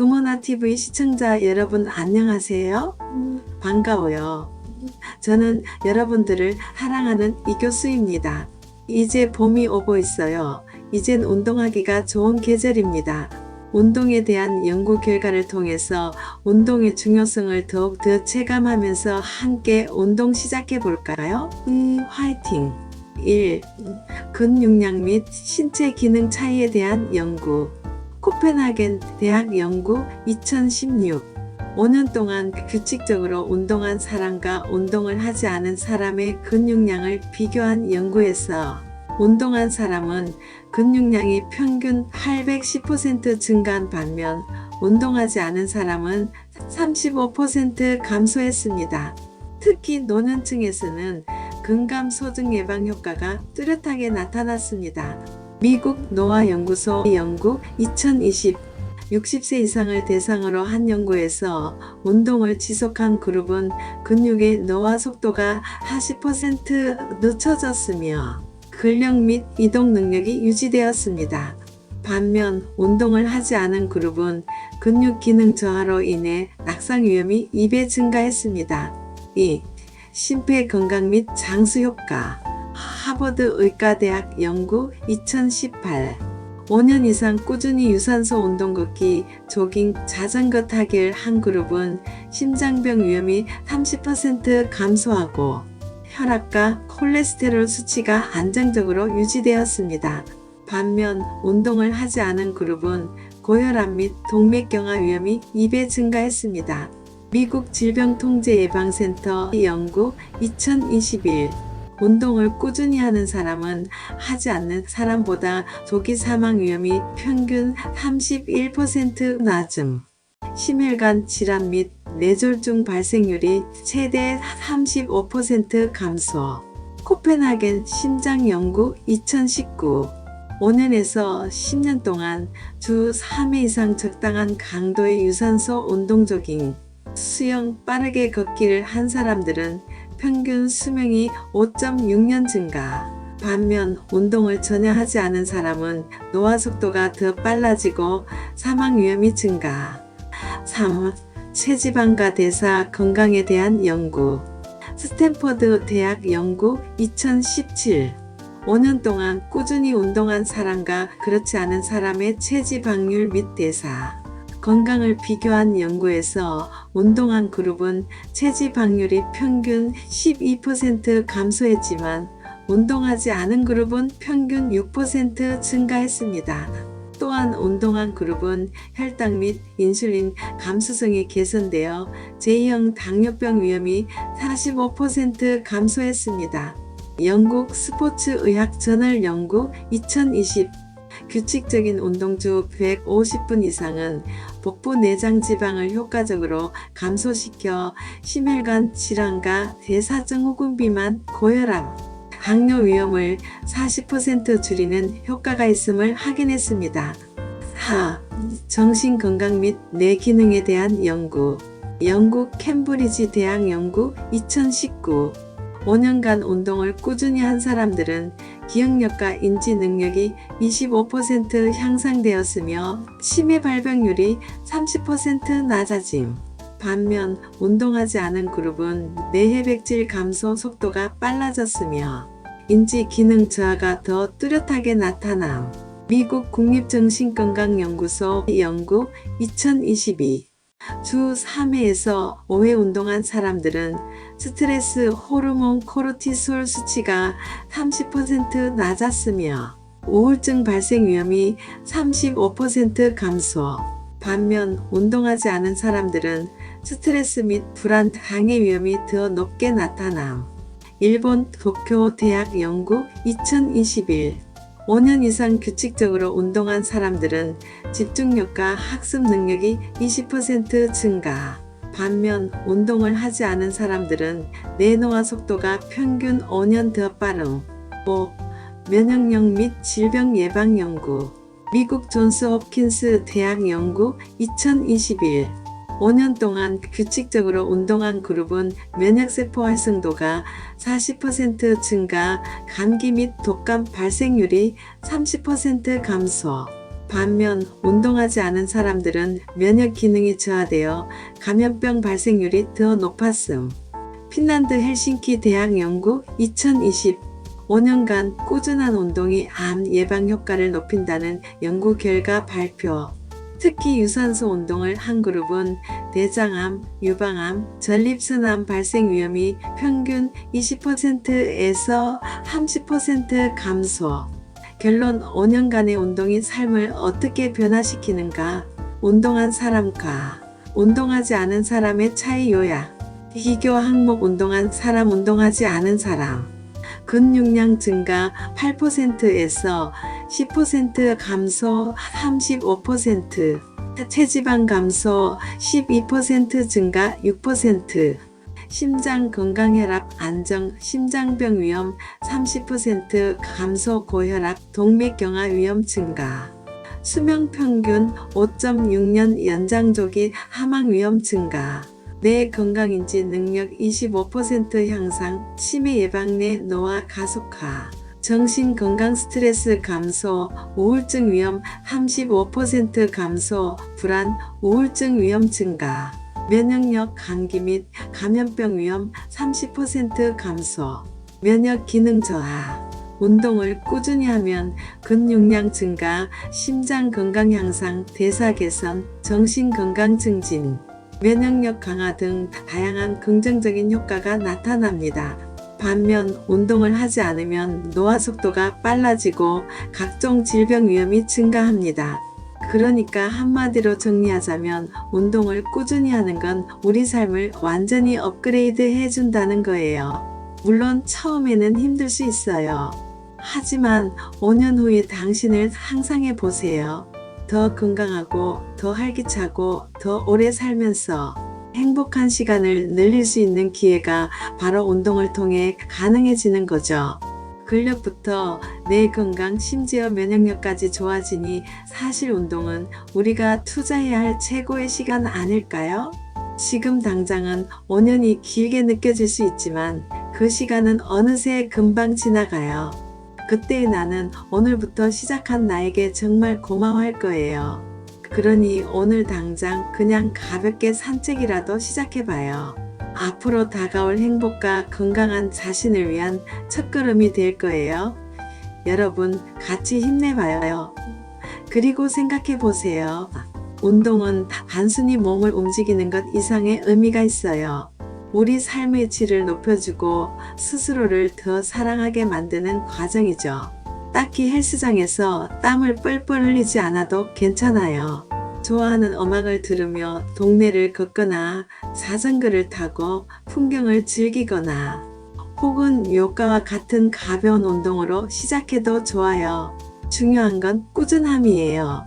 금호나TV 시청자 여러분 안녕하세요. 반가워요. 저는 여러분들을 사랑하는 이교수입니다. 이제 봄이 오고 있어요. 이젠 운동하기가 좋은 계절입니다. 운동에 대한 연구 결과를 통해서 운동의 중요성을 더욱더 체감하면서 함께 운동 시작해 볼까요? 화이팅! 1. 근육량 및 신체 기능 차이에 대한 연구. 코펜하겐 대학 연구 2016. 5년 동안 규칙적으로 운동한 사람과 운동을 하지 않은 사람의 근육량을 비교한 연구에서 운동한 사람은 근육량이 평균 810% 증가한 반면 운동하지 않은 사람은 35% 감소했습니다. 특히 노년층에서는 근감소증 예방 효과가 뚜렷하게 나타났습니다. 미국 노화연구소 연구 2020. 60세 이상을 대상으로 한 연구에서 운동을 지속한 그룹은 근육의 노화 속도가 40% 늦춰졌으며 근력 및 이동 능력이 유지되었습니다. 반면 운동을 하지 않은 그룹은 근육 기능 저하로 인해 낙상 위험이 2배 증가했습니다. 2. 심폐 건강 및 장수 효과. 하버드 의과대학 연구 2018. 5년 이상 꾸준히 유산소 운동 걷기, 조깅, 자전거 타기를 한 그룹은 심장병 위험이 30% 감소하고 혈압과 콜레스테롤 수치가 안정적으로 유지되었습니다. 반면 운동을 하지 않은 그룹은 고혈압 및 동맥경화 위험이 2배 증가했습니다. 미국 질병통제예방센터 연구 2021. 운동을 꾸준히 하는 사람은 하지 않는 사람보다 조기 사망 위험이 평균 31% 낮음. 심혈관 질환 및 뇌졸중 발생률이 최대 35% 감소. 코펜하겐 심장연구 2019. 5년에서 10년 동안 주 3회 이상 적당한 강도의 유산소 운동 조깅, 수영, 빠르게 걷기를 한 사람들은 평균 수명이 5.6년 증가. 반면 운동을 전혀 하지 않은 사람은 노화 속도가 더 빨라지고 사망 위험이 증가. 3. 체지방과 대사 건강에 대한 연구. 스탠퍼드 대학 연구 2017. 5년 동안 꾸준히 운동한 사람과 그렇지 않은 사람의 체지방률 및 대사 건강을 비교한 연구에서 운동한 그룹은 체지방률이 평균 12% 감소했지만 운동하지 않은 그룹은 평균 6% 증가했습니다. 또한 운동한 그룹은 혈당 및 인슐린 감수성이 개선되어 제2형 당뇨병 위험이 45% 감소했습니다. 영국 스포츠의학 저널 연구 2020. 규칙적인 운동 주 150분 이상은 복부 내장 지방을 효과적으로 감소시켜 심혈관 질환과 대사증후군 비만, 고혈압, 당뇨 위험을 40% 줄이는 효과가 있음을 확인했습니다. 4. 정신건강 및 뇌 기능에 대한 연구. 영국 캠브리지 대학 연구 2019. 5년간 운동을 꾸준히 한 사람들은 기억력과 인지 능력이 25% 향상되었으며 치매 발병률이 30% 낮아짐. 반면 운동하지 않은 그룹은 뇌회백질 감소 속도가 빨라졌으며 인지 기능 저하가 더 뚜렷하게 나타남. 미국 국립정신건강연구소 연구 2022. 주 3회에서 5회 운동한 사람들은 스트레스 호르몬 코르티솔 수치가 30% 낮았으며 우울증 발생 위험이 35% 감소. 반면 운동하지 않은 사람들은 스트레스 및 불안, 장애 위험이 더 높게 나타남. 일본 도쿄 대학 연구 2021. 5년 이상 규칙적으로 운동한 사람들은 집중력과 학습 능력이 20% 증가. 반면 운동을 하지 않은 사람들은 뇌노화 속도가 평균 5년 더 빠름. 5. 면역력 및 질병 예방 연구. 미국 존스 홉킨스 대학 연구 2021. 5년 동안 규칙적으로 운동한 그룹은 면역세포 활성도가 40% 증가, 감기 및 독감 발생률이 30% 감소. 반면 운동하지 않은 사람들은 면역 기능이 저하되어 감염병 발생률이 더 높았음. 핀란드 헬싱키 대학 연구 2025년간 꾸준한 운동이 암 예방 효과를 높인다는 연구 결과 발표. 특히 유산소 운동을 한 그룹은 대장암, 유방암, 전립선암 발생 위험이 평균 20%에서 30% 감소. 결론 5년간의 운동이 삶을 어떻게 변화시키는가? 운동한 사람과 운동하지 않은 사람의 차이 요약. 비교 항목 운동한 사람, 운동하지 않은 사람. 근육량 증가 8%에서 10% 감소 35%, 체지방 감소 12% 증가 6%, 심장 건강 혈압 안정 심장병 위험 30% 감소 고혈압 동맥경화 위험 증가, 수명 평균 5.6년 연장조기 사망 위험 증가, 뇌 건강인지 능력 25% 향상, 치매 예방 내 노화 가속화, 정신건강 스트레스 감소, 우울증 위험 35% 감소, 불안, 우울증 위험 증가, 면역력 감기 및 감염병 위험 30% 감소, 면역 기능 저하. 운동을 꾸준히 하면 근육량 증가, 심장 건강 향상, 대사 개선, 정신 건강 증진, 면역력 강화 등 다양한 긍정적인 효과가 나타납니다. 반면 운동을 하지 않으면 노화 속도가 빨라지고 각종 질병 위험이 증가합니다. 그러니까 한마디로 정리하자면 운동을 꾸준히 하는 건 우리 삶을 완전히 업그레이드 해준다는 거예요. 물론 처음에는 힘들 수 있어요. 하지만 5년 후에 당신을 상상해 보세요. 더 건강하고 더 활기차고 더 오래 살면서 행복한 시간을 늘릴 수 있는 기회가 바로 운동을 통해 가능해지는 거죠. 근력부터 뇌 건강 심지어 면역력까지 좋아지니 사실 운동은 우리가 투자해야 할 최고의 시간 아닐까요? 지금 당장은 5년이 길게 느껴질 수 있지만 그 시간은 어느새 금방 지나가요. 그때의 나는 오늘부터 시작한 나에게 정말 고마워할 거예요. 그러니 오늘 당장 그냥 가볍게 산책이라도 시작해봐요. 앞으로 다가올 행복과 건강한 자신을 위한 첫걸음이 될 거예요. 여러분 같이 힘내봐요. 그리고 생각해보세요. 운동은 단순히 몸을 움직이는 것 이상의 의미가 있어요. 우리 삶의 질을 높여주고 스스로를 더 사랑하게 만드는 과정이죠. 딱히 헬스장에서 땀을 뻘뻘 흘리지 않아도 괜찮아요. 좋아하는 음악을 들으며 동네를 걷거나 자전거를 타고 풍경을 즐기거나 혹은 요가와 같은 가벼운 운동으로 시작해도 좋아요. 중요한 건 꾸준함이에요.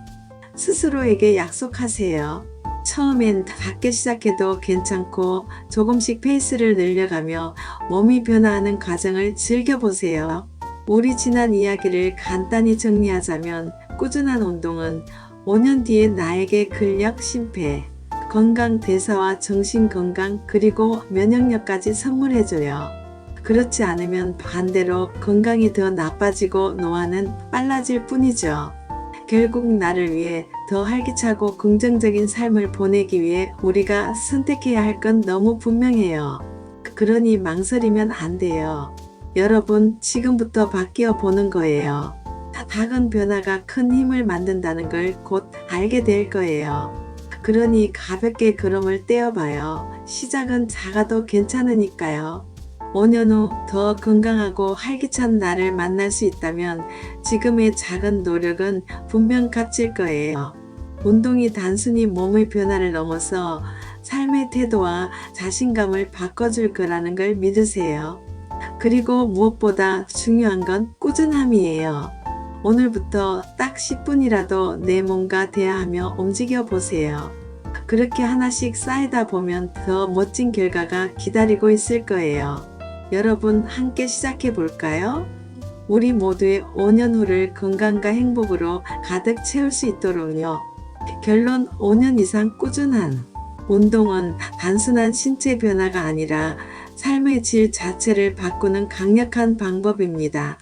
스스로에게 약속하세요. 처음엔 작게 시작해도 괜찮고 조금씩 페이스를 늘려가며 몸이 변화하는 과정을 즐겨보세요. 우리 지난 이야기를 간단히 정리하자면 꾸준한 운동은 5년 뒤에 나에게 근력, 심폐, 건강, 대사와 정신 건강 그리고 면역력까지 선물해줘요. 그렇지 않으면 반대로 건강이 더 나빠지고 노화는 빨라질 뿐이죠. 결국 나를 위해 더 활기차고 긍정적인 삶을 보내기 위해 우리가 선택해야 할 건 너무 분명해요. 그러니 망설이면 안 돼요. 여러분 지금부터 바뀌어 보는 거예요. 작은 변화가 큰 힘을 만든다는 걸 곧 알게 될 거예요. 그러니 가볍게 걸음을 떼어봐요. 시작은 작아도 괜찮으니까요. 5년 후 더 건강하고 활기찬 나를 만날 수 있다면 지금의 작은 노력은 분명 값질 거예요. 운동이 단순히 몸의 변화를 넘어서 삶의 태도와 자신감을 바꿔줄 거라는 걸 믿으세요. 그리고 무엇보다 중요한 건 꾸준함이에요. 오늘부터 딱 10분이라도 내 몸과 대화하며 움직여 보세요. 그렇게 하나씩 쌓이다 보면 더 멋진 결과가 기다리고 있을 거예요. 여러분 함께 시작해 볼까요? 우리 모두의 5년 후를 건강과 행복으로 가득 채울 수 있도록요. 결론 5년 이상 꾸준한 운동은 단순한 신체 변화가 아니라 삶의 질 자체를 바꾸는 강력한 방법입니다.